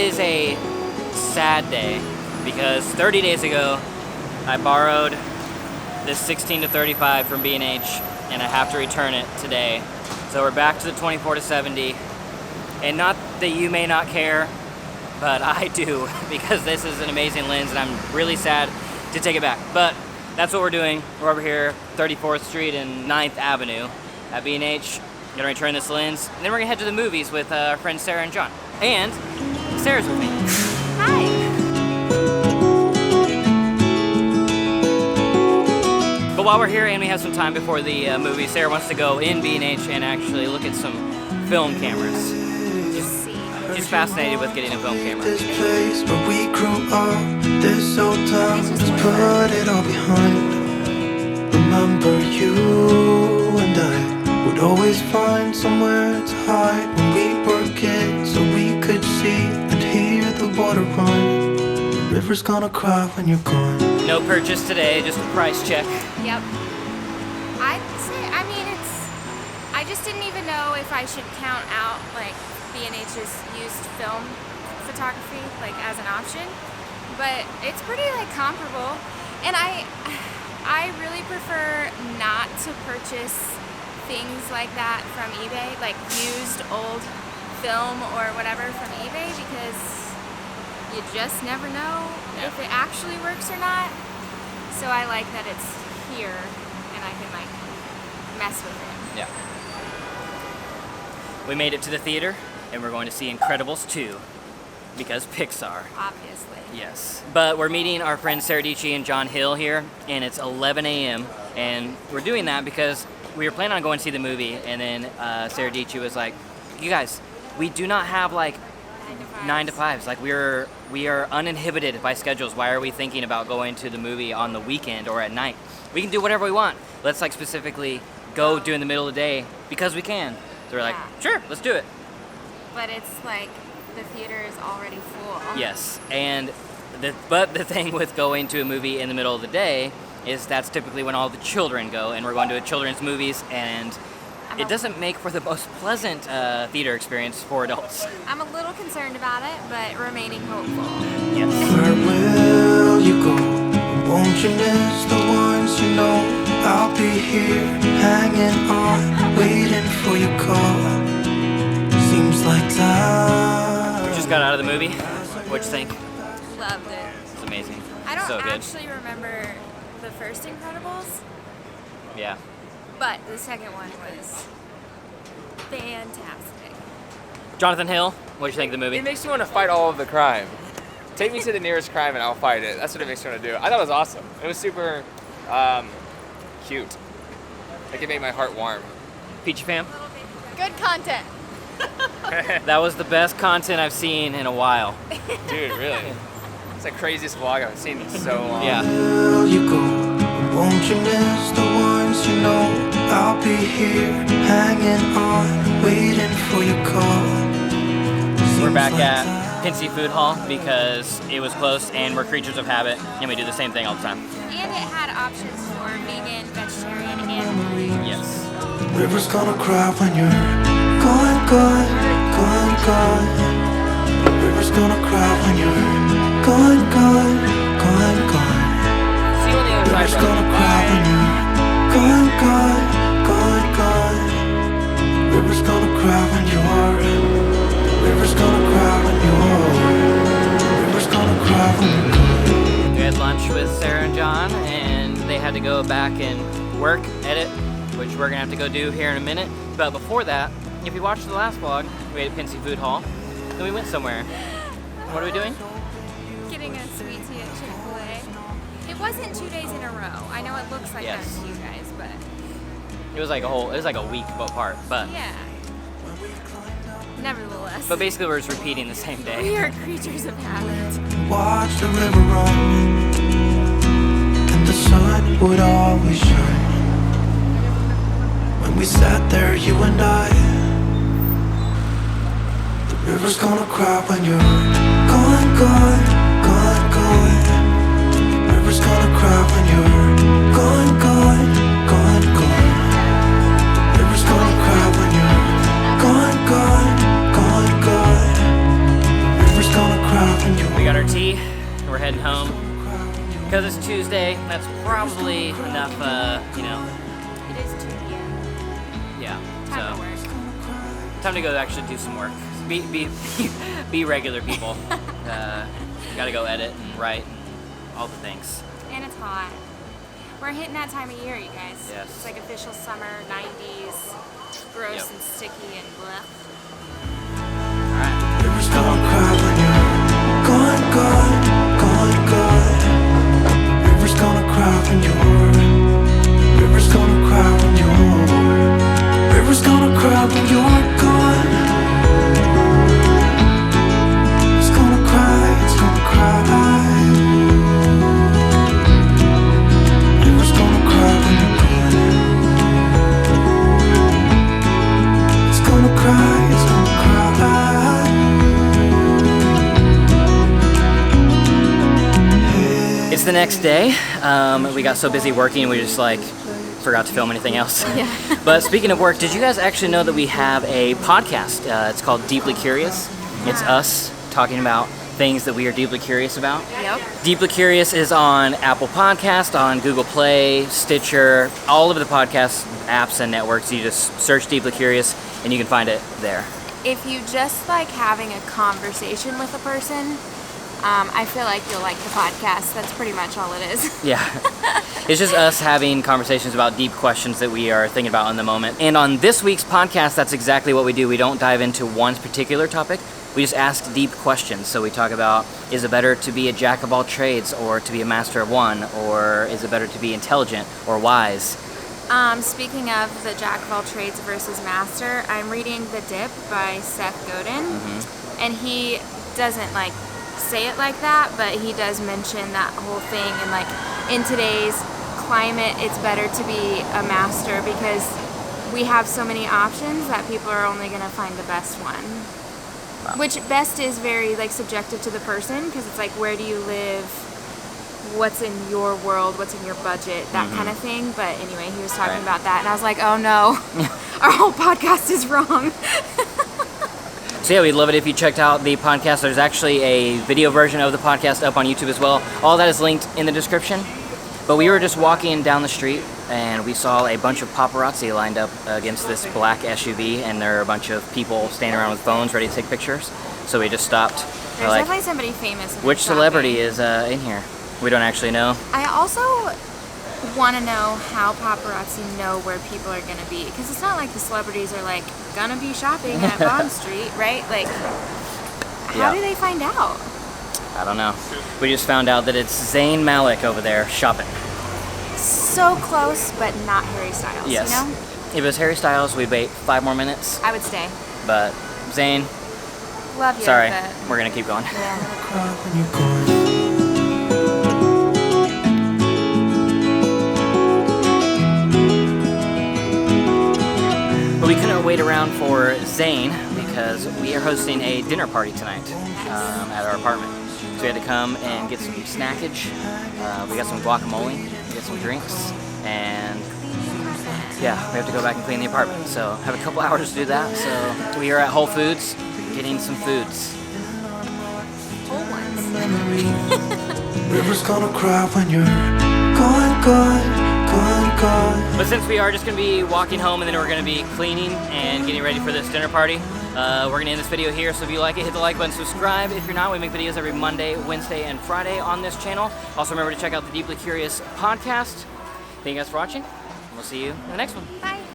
is a sad day because 30 days ago I borrowed this 16 to 35 from B&H and I have to return it today. So we're back to the 24 to 70, and not that you may not care, but I do, because this is an amazing lens and I'm really sad to take it back. But that's what we're doing. We're over here 34th Street and 9th Avenue at B&H. Gonna return this lens, and then we're gonna head to the movies with our friends Sarah and John. And Sarah's with me. Hi. But while we're here and we have some time before the movie, Sarah wants to go in B&H and actually look at some film cameras. She's fascinated with getting a film camera. This place where we grew up, this old town, let's put it all behind. Remember you and I would always find somewhere to hide when we were kids, so we could see and hear the water run. The river's gonna cry when you're gone. No purchase today, just a price check. Yep. I'd say, I just didn't even know if I should count out like B&H's used film photography like as an option, but it's pretty like comparable, and I really prefer not to purchase things like that from eBay, like used old film or whatever from eBay, because you just never know if it actually works or not. So I like that it's here and I can like mess with it. Yeah. We made it to the theater and we're going to see Incredibles 2 because Pixar. Obviously. Yes. But we're meeting our friends Sarah Dici and John Hill here, and it's 11 a.m. and we're doing that because we were planning on going to see the movie, and then Sarah Dici was like, you guys, we do not have like 9 to 5s. Like we are uninhibited by schedules. Why are we thinking about going to the movie on the weekend or at night? We can do whatever we want. Let's like specifically go do in the middle of the day because we can. So we're like, sure, let's do it. But it's like the theater is already full. Yes, and but the thing with going to a movie in the middle of the day is that's typically when all the children go, and we're going to a children's movies, and it doesn't make for the most pleasant theater experience for adults. I'm a little concerned about it, but remaining hopeful. Yes. Where will you go? Won't you miss the ones you know? I'll be here, hanging on, waiting for your call. Seems like time. We just got out of the movie. What'd you think? Loved it. It's amazing. I don't So good. actually remember the first Incredibles, Yeah. but the second one was fantastic. Jonathan Hill, what'd you think of the movie? It makes me want to fight all of the crime. Take me to the nearest crime and I'll fight it. That's what it makes me want to do. I thought it was awesome. It was super cute. Like it made my heart warm. Peachy fam? Good content. That was the best content I've seen in a while. Dude, really. It's the craziest vlog I've seen in so long. Yeah. Will you go? Won't you miss the ones you know? I'll be here, hanging on, waiting for your call. We're back at Pincy Food Hall because it was close and we're creatures of habit and we do the same thing all the time. And it had options for vegan, vegetarian, and Yes. River's gonna cry when you're gone, gone, gone, gone. River's gonna cry when you're gone, gone, gone, gone. See you on the other River's side, gonna brother. cry when you're gone, gone, gone, gone. River's gonna cry when you're. River's gonna cry when you're. River's gonna cry when you're gone. We had lunch with Sarah and John and they had to go back and work, edit, which we're gonna have to go do here in a minute. But before that, if you watched the last vlog, we ate at Pincy Food Hall, then we went somewhere. What are we doing? getting a sweet tea at Chick-fil-A. It wasn't 2 days in a row. I know it looks like that Yes. to you guys, but It was like a week apart, but yeah. Nevertheless, but basically we're just repeating the same we day. are creatures of habit. Watch the river run, and the sun would always shine. When we sat there, you and I, the river's gonna cry when you're gone, gone, gone, gone. The river's gonna cry when you're gone, gone, gone, gone. The river's gonna cry when you're gone, gone, gone, gone. The river's gonna cry when you're We got our tea, and we're heading home. Because it's Tuesday, that's probably enough, you know, It is 2 p.m. yeah. Time to So, work. time to go actually do some work. Be regular people. Gotta go edit and write and all the things. And it's hot. We're hitting that time of year, you guys. Yes. It's like official summer, 90s, gross Yep. and sticky and blah. Alright. Rivers gonna cry when you're gone, gone, gone, gone. Rivers gonna cry when you're. Rivers gonna cry when you're. Rivers gonna cry when you're gone. It's gonna cry, it's gonna cry. Rivers gonna cry when you're gone. It's gonna cry, it's gonna cry. It's the next day. We got so busy working, we just like forgot to film anything else. Yeah. But speaking of work, did you guys actually know that we have a podcast? It's called Deeply Curious. It's us talking about things that we are deeply curious about. Yep. Deeply Curious is on Apple Podcast, on Google Play, Stitcher, all of the podcast apps and networks. You just search Deeply Curious and you can find it there. If you just like having a conversation with a person, I feel like you'll like the podcast. That's pretty much all it is. Yeah. It's just us having conversations about deep questions that we are thinking about in the moment. And on this week's podcast, that's exactly what we do. We don't dive into one particular topic. We just ask deep questions. So we talk about, is it better to be a jack of all trades or to be a master of one? Or is it better to be intelligent or wise? Speaking of the jack of all trades versus master, I'm reading The Dip by Seth Godin, and he doesn't like say it like that, but he does mention that whole thing, and like in today's climate, it's better to be a master because we have so many options that people are only going to find the best one. Wow. Which best is very like subjective to the person, because it's like, where do you live? What's in your world? What's in your budget? That kind of thing. But anyway, he was talking about that, and I was like, oh no, our whole podcast is wrong. So yeah, we'd love it if you checked out the podcast. There's actually a video version of the podcast up on YouTube as well. All that is linked in the description. But we were just walking down the street and we saw a bunch of paparazzi lined up against this black SUV, and there are a bunch of people standing around with phones ready to take pictures. So we just stopped. There's We're like, definitely somebody famous. which celebrity is in here? We don't actually know. I also want to know how paparazzi know where people are going to be, because it's not like the celebrities are like gonna be shopping at Bond Street, right? Like, how do they find out? I don't know. We just found out that it's Zayn Malik over there shopping. So close, but not Harry Styles. Yes. You know, If it was Harry Styles, we'd wait 5 more minutes. I would stay. But Zayn, Love you. sorry, but we're gonna keep going. yeah. cry when you're gone. But we couldn't wait around for Zayn because we are hosting a dinner party tonight at our apartment. So we had to come and get some snackage. We got some guacamole, we got some drinks, and yeah, we have to go back and clean the apartment. So have a couple hours to do that. So we are at Whole Foods getting some foods. Whole ones. Rivers gonna cry when you're gone, gone, gone, gone. But since we are just going to be walking home and then we're going to be cleaning and getting ready for this dinner party, we're going to end this video here. So if you like it, hit the like button, subscribe. If you're not, we make videos every Monday, Wednesday, and Friday on this channel. Also remember to check out the Deeply Curious podcast. Thank you guys for watching. We'll see you in the next one. Bye.